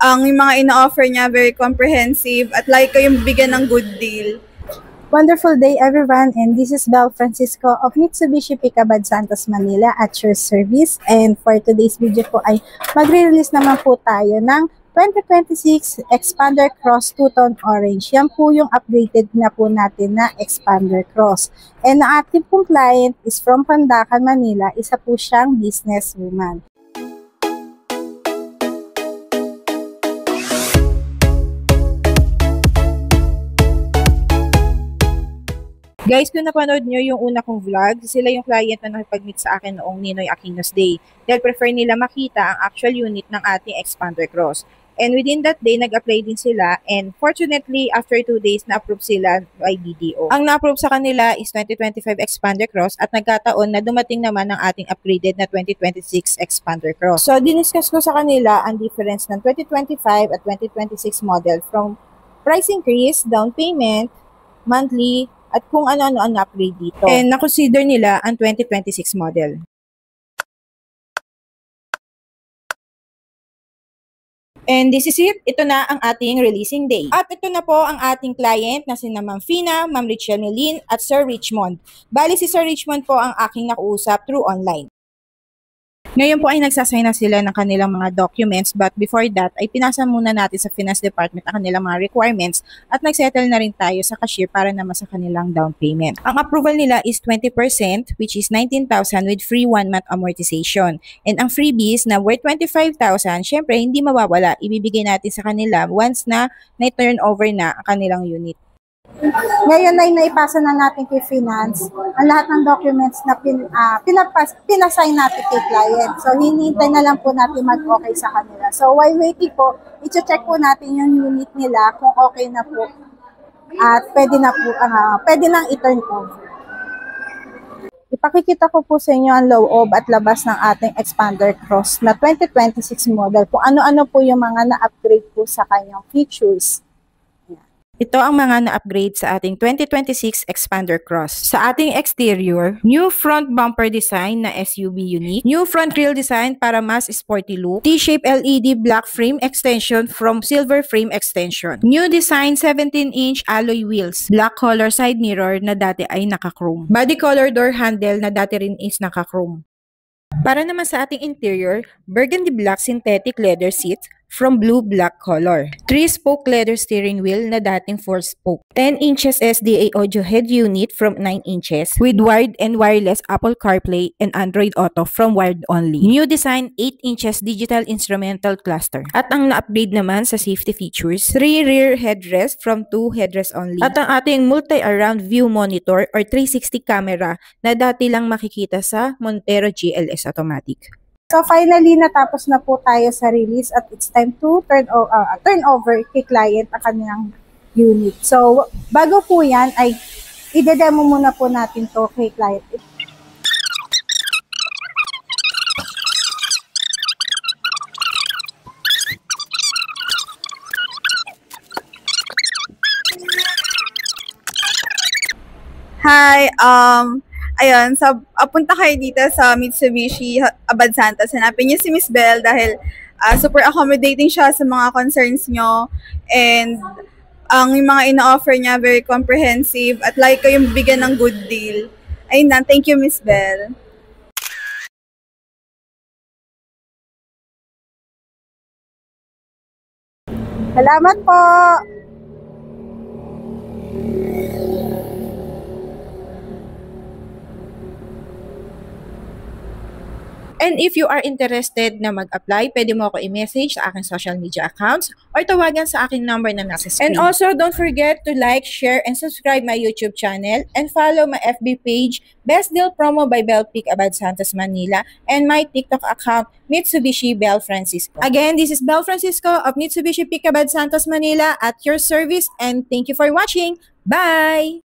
Ang yung mga ina-offer niya very comprehensive at like kayong bigyan ng good deal. Wonderful day everyone, and this is Bel Francisco of Mitsubishi Picabad Santos Manila at your service. And for today's video po ay magre-release naman po tayo ng 2026 Expander Cross Two-Tone Orange. Yan po yung upgraded na po natin na Expander Cross. And ang ating pong client is from Pandacan, Manila. Isa po siyang businesswoman. Guys, kung napanood nyo yung una kong vlog, sila yung client na nakipag-meet sa akin noong Ninoy Aquino's Day. Dahil prefer nila makita ang actual unit ng ating Expander Cross. And within that day, nag-apply din sila. And fortunately, after 2 days, na-approve sila by BDO. Ang na-approve sa kanila is 2025 Expander Cross at nagkataon na dumating naman ang ating upgraded na 2026 Expander Cross. So, diniscuss ko sa kanila ang difference ng 2025 at 2026 model from price increase, down payment, monthly, at kung ano-ano ang upgrade dito. And na-consider nila ang 2026 model. And this is it. Ito na ang ating releasing day. At ito na po ang ating client na si Ma'am Fina, Ma'am Richelle Melin, at Sir Richmond. Bali si Sir Richmond po ang aking nakuusap through online. Ngayon po ay nagsasign na sila ng kanilang mga documents, but before that ay pinasa muna natin sa finance department ang kanilang mga requirements at nagsettle na rin tayo sa cashier para naman sa kanilang down payment. Ang approval nila is 20% which is 19,000 with free 1-month amortization. And ang freebies na worth 25,000, syempre hindi mawawala, ibibigay natin sa kanila once na na-turn over na ang kanilang unit. Ngayon ay naipasa na natin kay Finance ang lahat ng documents na pinassign natin kay client. So, hinihintay na lang po natin mag-okay sa kanila. So, while waiting po, i-check po natin yung unit nila kung okay na po at pwede nang i-turn over. Ipakikita ko po sa inyo ang loob at labas ng ating Expander Cross na 2026 model. Kung ano-ano po yung mga na-upgrade po sa kanyang features. Ito ang mga na-upgrade sa ating 2026 Expander Cross. Sa ating exterior, new front bumper design na SUV unique, new front grille design para mas sporty look, T-shape LED black frame extension from silver frame extension, new design 17-inch alloy wheels, black color side mirror na dati ay naka-chrome, body color door handle na dati rin is naka-chrome. Para naman sa ating interior, burgundy black synthetic leather seats from blue-black color. 3-spoke leather steering wheel na dating 4-spoke. 10 inches SDA audio head unit from 9 inches with wired and wireless Apple CarPlay and Android Auto from wired only. New design 8 inches digital instrumental cluster. At ang na-upgrade naman sa safety features, 3 rear headrest from 2 headrest only. At ang ating multi-around view monitor or 360 camera na dati lang makikita sa Montero GLS Automatic. So finally, natapos na po tayo sa release at it's time to turn over kay client ang kanilang unit. So bago po yan ay i-demo muna po natin to kay client. Hi, ayun, punta kayo dito sa Mitsubishi Abad Santos. Hanapin niyo si Miss Bel dahil super accommodating siya sa mga concerns nyo. And yung mga ina-offer niya very comprehensive at like kayong bigyan ng good deal. Ayun na, thank you Miss Bel. Salamat po! And if you are interested na mag-apply, pwede mo ako i-message sa aking social media accounts or tawagan sa aking number na nasa screen. And also, don't forget to like, share, and subscribe my YouTube channel and follow my FB page, Best Deal Promo by Bel Pic Abad Santos Manila, and my TikTok account, Mitsubishi Bel Francisco. Again, this is Bel Francisco of Mitsubishi Pic Abad Santos Manila at your service, and thank you for watching. Bye!